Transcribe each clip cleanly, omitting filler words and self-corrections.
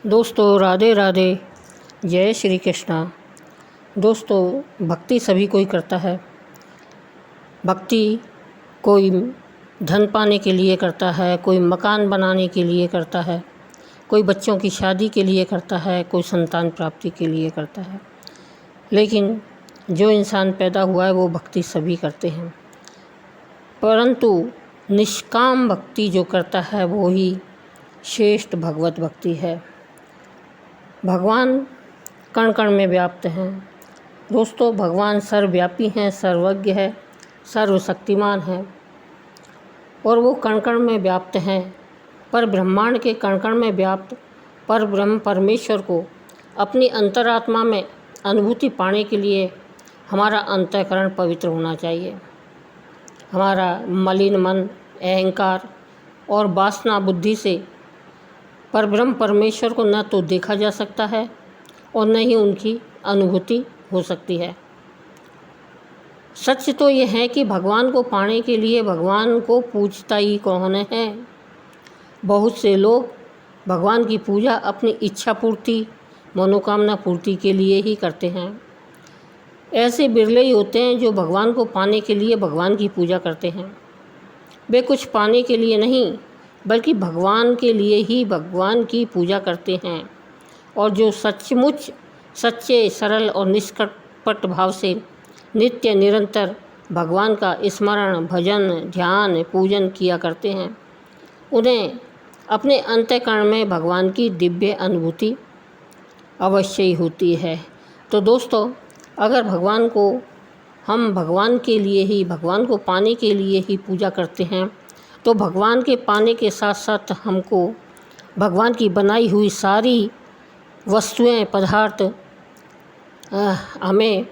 दोस्तों राधे राधे, जय श्री कृष्णा। दोस्तों भक्ति सभी कोई करता है। भक्ति कोई धन पाने के लिए करता है, कोई मकान बनाने के लिए करता है, कोई बच्चों की शादी के लिए करता है, कोई संतान प्राप्ति के लिए करता है। लेकिन जो इंसान पैदा हुआ है वो भक्ति सभी करते हैं, परंतु निष्काम भक्ति जो करता है वो ही श्रेष्ठ भगवत भक्ति है। भगवान कण कण में व्याप्त हैं। दोस्तों भगवान सर्वव्यापी हैं, सर्वज्ञ है, सर्वशक्तिमान है और वो कण कण में व्याप्त हैं। पर ब्रह्मांड के कण कण में व्याप्त पर ब्रह्म परमेश्वर को अपनी अंतरात्मा में अनुभूति पाने के लिए हमारा अंतःकरण पवित्र होना चाहिए। हमारा मलिन मन, अहंकार और वासना बुद्धि से परब्रह्म परमेश्वर को न तो देखा जा सकता है और न ही उनकी अनुभूति हो सकती है। सच तो यह है कि भगवान को पाने के लिए भगवान को पूजता ही कौन है। बहुत से लोग भगवान की पूजा अपनी इच्छा पूर्ति, मनोकामना पूर्ति के लिए ही करते हैं। ऐसे बिरले ही होते हैं जो भगवान को पाने के लिए भगवान की पूजा करते हैं। वे कुछ पाने के लिए नहीं बल्कि भगवान के लिए ही भगवान की पूजा करते हैं। और जो सचमुच सच्चे, सरल और निष्कपट भाव से नित्य निरंतर भगवान का स्मरण, भजन, ध्यान, पूजन किया करते हैं, उन्हें अपने अंतःकरण में भगवान की दिव्य अनुभूति अवश्य ही होती है। तो दोस्तों अगर हम भगवान के लिए ही, भगवान को पाने के लिए ही पूजा करते हैं तो भगवान के पाने के साथ साथ हमको भगवान की बनाई हुई सारी वस्तुएं, पदार्थ हमें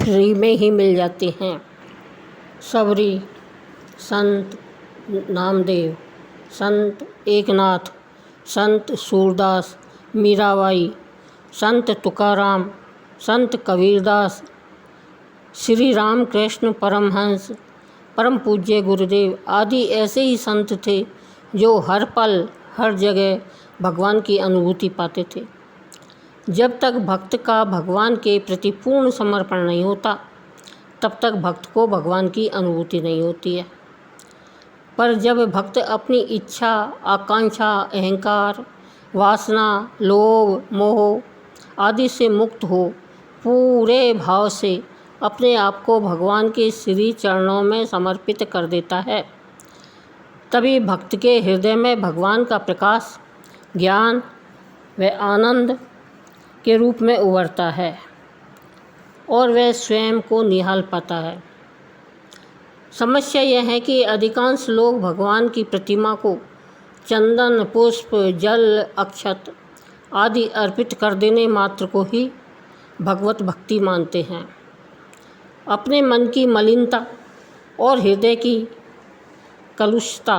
फ्री में ही मिल जाते हैं। सबरी, संत नामदेव, संत एकनाथ, संत सूरदास, मीराबाई, संत तुकाराम, संत कबीरदास, श्री राम कृष्ण परमहंस, परम पूज्य गुरुदेव आदि ऐसे ही संत थे जो हर पल हर जगह भगवान की अनुभूति पाते थे। जब तक भक्त का भगवान के प्रति पूर्ण समर्पण नहीं होता तब तक भक्त को भगवान की अनुभूति नहीं होती है। पर जब भक्त अपनी इच्छा, आकांक्षा, अहंकार, वासना, लोभ, मोह आदि से मुक्त हो पूरे भाव से अपने आप को भगवान के श्री चरणों में समर्पित कर देता है, तभी भक्त के हृदय में भगवान का प्रकाश, ज्ञान व आनंद के रूप में उभरता है और वह स्वयं को निहाल पाता है। समस्या यह है कि अधिकांश लोग भगवान की प्रतिमा को चंदन, पुष्प, जल, अक्षत आदि अर्पित कर देने मात्र को ही भगवत भक्ति मानते हैं। अपने मन की मलिनता और हृदय की कलुषता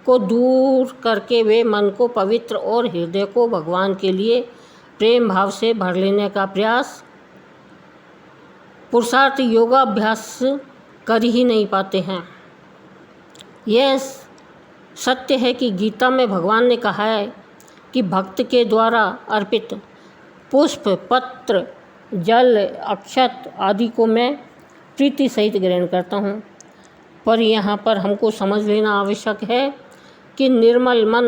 को दूर करके वे मन को पवित्र और हृदय को भगवान के लिए प्रेम भाव से भर लेने का प्रयास, पुरुषार्थ, योगाभ्यास कर ही नहीं पाते हैं। यह सत्य है कि गीता में भगवान ने कहा है कि भक्त के द्वारा अर्पित पुष्प, पत्र, जल, अक्षत आदि को मैं प्रीति सहित ग्रहण करता हूँ। पर यहाँ पर हमको समझ लेना आवश्यक है कि निर्मल मन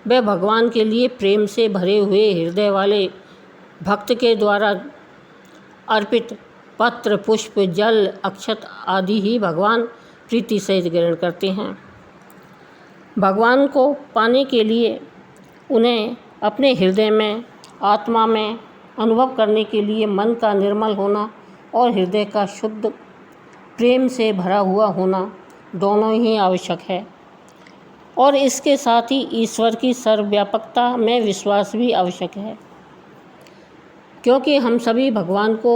व भगवान के लिए प्रेम से भरे हुए हृदय वाले भक्त के द्वारा अर्पित पत्र, पुष्प, जल, अक्षत आदि ही भगवान प्रीति सहित ग्रहण करते हैं। भगवान को पाने के लिए उन्हें अपने हृदय में, आत्मा में अनुभव करने के लिए मन का निर्मल होना और हृदय का शुद्ध प्रेम से भरा हुआ होना दोनों ही आवश्यक है। और इसके साथ ही ईश्वर की सर्वव्यापकता में विश्वास भी आवश्यक है, क्योंकि हम सभी भगवान को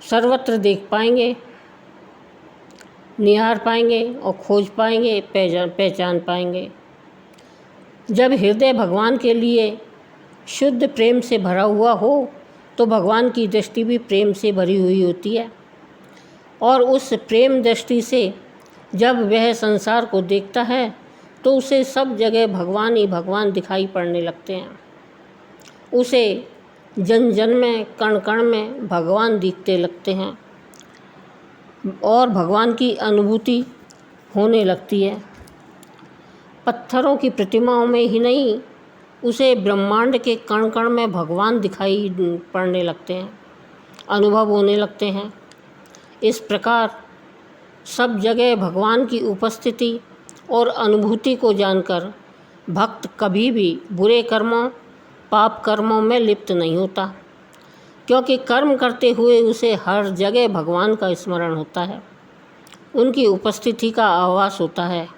सर्वत्र देख पाएंगे, निहार पाएंगे और खोज पाएंगे, पहचान पाएंगे। जब हृदय भगवान के लिए शुद्ध प्रेम से भरा हुआ हो तो भगवान की दृष्टि भी प्रेम से भरी हुई होती है और उस प्रेम दृष्टि से जब वह संसार को देखता है तो उसे सब जगह भगवान ही भगवान दिखाई पड़ने लगते हैं। उसे जन जन में, कण कण में भगवान दिखते लगते हैं और भगवान की अनुभूति होने लगती है। पत्थरों की प्रतिमाओं में ही नहीं, उसे ब्रह्मांड के कण कण में भगवान दिखाई पड़ने लगते हैं, अनुभव होने लगते हैं। इस प्रकार सब जगह भगवान की उपस्थिति और अनुभूति को जानकर भक्त कभी भी बुरे कर्मों, पाप कर्मों में लिप्त नहीं होता, क्योंकि कर्म करते हुए उसे हर जगह भगवान का स्मरण होता है, उनकी उपस्थिति का आभास होता है।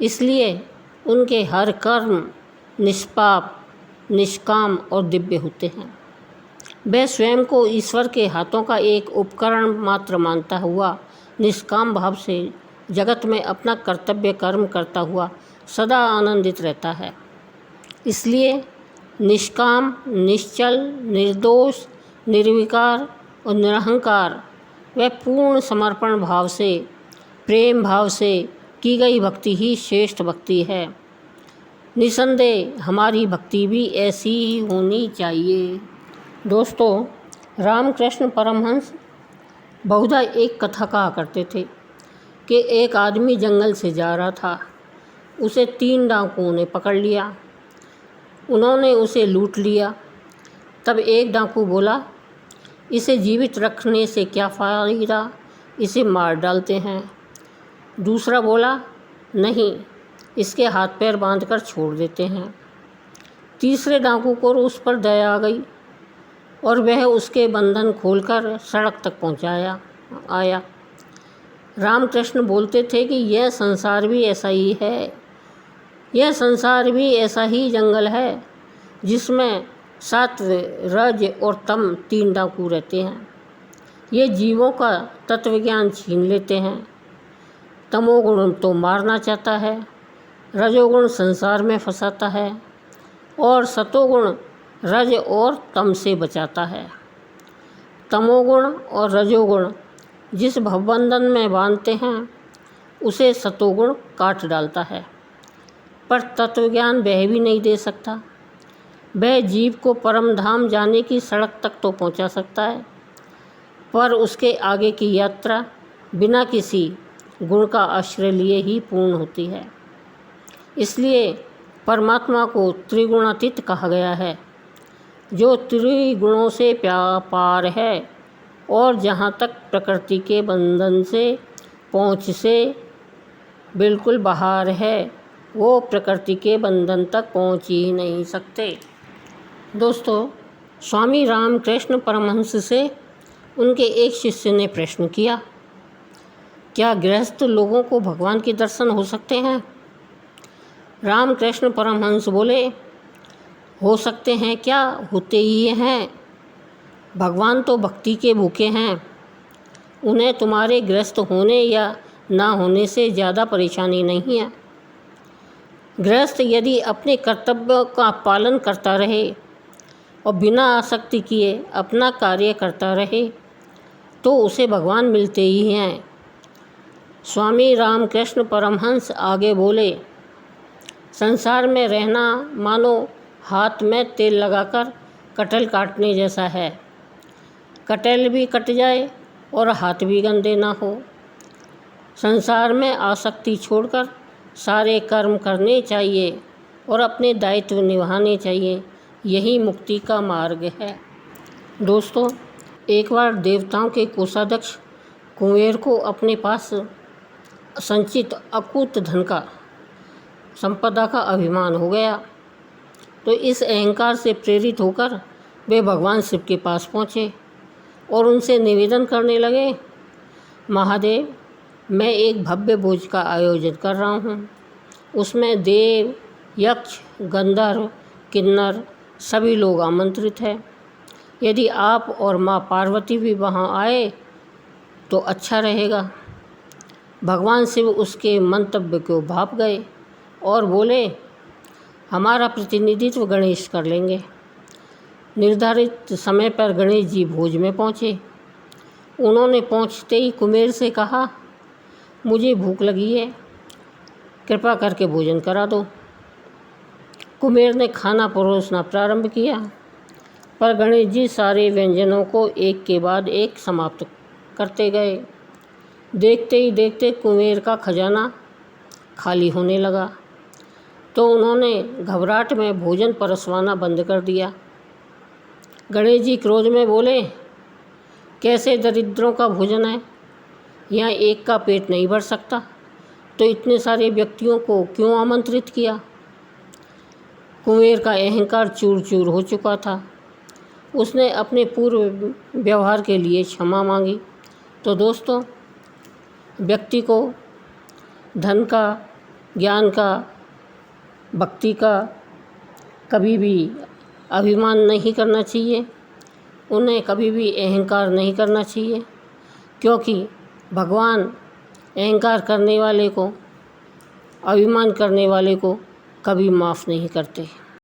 इसलिए उनके हर कर्म निष्पाप, निष्काम और दिव्य होते हैं। वह स्वयं को ईश्वर के हाथों का एक उपकरण मात्र मानता हुआ निष्काम भाव से जगत में अपना कर्तव्य कर्म करता हुआ सदा आनंदित रहता है। इसलिए निष्काम, निश्चल, निर्दोष, निर्विकार और निरहंकार व पूर्ण समर्पण भाव से, प्रेम भाव से की गई भक्ति ही श्रेष्ठ भक्ति है। निसंदेह हमारी भक्ति भी ऐसी ही होनी चाहिए। दोस्तों, रामकृष्ण परमहंस बहुधा एक कथा कहा करते थे कि एक आदमी जंगल से जा रहा था। उसे 3 डाकुओं ने पकड़ लिया। उन्होंने उसे लूट लिया। तब एक डाकू बोला, इसे जीवित रखने से क्या फ़ायदा, इसे मार डालते हैं। दूसरा बोला, नहीं, इसके हाथ पैर बांधकर छोड़ देते हैं। तीसरे डाकू को उस पर दया आ गई और वह उसके बंधन खोलकर सड़क तक आया। रामकृष्ण बोलते थे कि यह संसार भी ऐसा ही है, यह संसार भी ऐसा ही जंगल है जिसमें सत्व, रज और तम 3 डाकू रहते हैं। ये जीवों का तत्वज्ञान छीन लेते हैं। तमोगुण तो मारना चाहता है, रजोगुण संसार में फंसाता है और सतोगुण रज और तम से बचाता है। तमोगुण और रजोगुण जिस भवबंधन में बांधते हैं उसे सतोगुण काट डालता है, पर तत्वज्ञान वह भी नहीं दे सकता। वह जीव को परम धाम जाने की सड़क तक तो पहुंचा सकता है, पर उसके आगे की यात्रा बिना किसी गुण का आश्रय लिए ही पूर्ण होती है। इसलिए परमात्मा को त्रिगुणातीत कहा गया है, जो त्रिगुणों से पार है और जहाँ तक प्रकृति के बंधन से पहुँच से बिल्कुल बाहर है, वो प्रकृति के बंधन तक पहुँच ही नहीं सकते। दोस्तों, स्वामी रामकृष्ण परमहंस से उनके एक शिष्य ने प्रश्न किया, क्या गृहस्थ लोगों को भगवान के दर्शन हो सकते हैं? रामकृष्ण परमहंस बोले, हो सकते हैं क्या, होते ही हैं। भगवान तो भक्ति के भूखे हैं। उन्हें तुम्हारे गृहस्थ होने या ना होने से ज़्यादा परेशानी नहीं है। गृहस्थ यदि अपने कर्तव्यों का पालन करता रहे और बिना आसक्ति किए अपना कार्य करता रहे तो उसे भगवान मिलते ही हैं। स्वामी रामकृष्ण परमहंस आगे बोले, संसार में रहना मानो हाथ में तेल लगाकर कटहल काटने जैसा है। कटहल भी कट जाए और हाथ भी गंदे ना हो। संसार में आसक्ति छोड़कर सारे कर्म करने चाहिए और अपने दायित्व निभाने चाहिए, यही मुक्ति का मार्ग है। दोस्तों, एक बार देवताओं के कोषाध्यक्ष कुबेर को अपने पास संचित अकूत धन का, संपदा का अभिमान हो गया, तो इस अहंकार से प्रेरित होकर वे भगवान शिव के पास पहुँचे और उनसे निवेदन करने लगे, महादेव, मैं एक भव्य भोज का आयोजन कर रहा हूँ। उसमें देव, यक्ष, गंधर्व, किन्नर सभी लोग आमंत्रित हैं। यदि आप और माँ पार्वती भी वहाँ आए तो अच्छा रहेगा। भगवान शिव उसके मंतव्य को भाप गए और बोले, हमारा प्रतिनिधित्व गणेश कर लेंगे। निर्धारित समय पर गणेश जी भोज में पहुँचे। उन्होंने पहुँचते ही कुबेर से कहा, मुझे भूख लगी है, कृपा करके भोजन करा दो। कुबेर ने खाना परोसना प्रारंभ किया, पर गणेश जी सारे व्यंजनों को एक के बाद एक समाप्त करते गए। देखते ही देखते कुबेर का खजाना खाली होने लगा, तो उन्होंने घबराहट में भोजन परोसवाना बंद कर दिया। गणेश जी क्रोध में बोले, कैसे दरिद्रों का भोजन है, यहाँ एक का पेट नहीं भर सकता, तो इतने सारे व्यक्तियों को क्यों आमंत्रित किया। कुबेर का अहंकार चूर चूर हो चुका था। उसने अपने पूर्व व्यवहार के लिए क्षमा मांगी। तो दोस्तों, व्यक्ति को धन का, ज्ञान का, भक्ति का कभी भी अभिमान नहीं करना चाहिए, उन्हें कभी भी अहंकार नहीं करना चाहिए, क्योंकि भगवान अहंकार करने वाले को, अभिमान करने वाले को कभी माफ़ नहीं करते।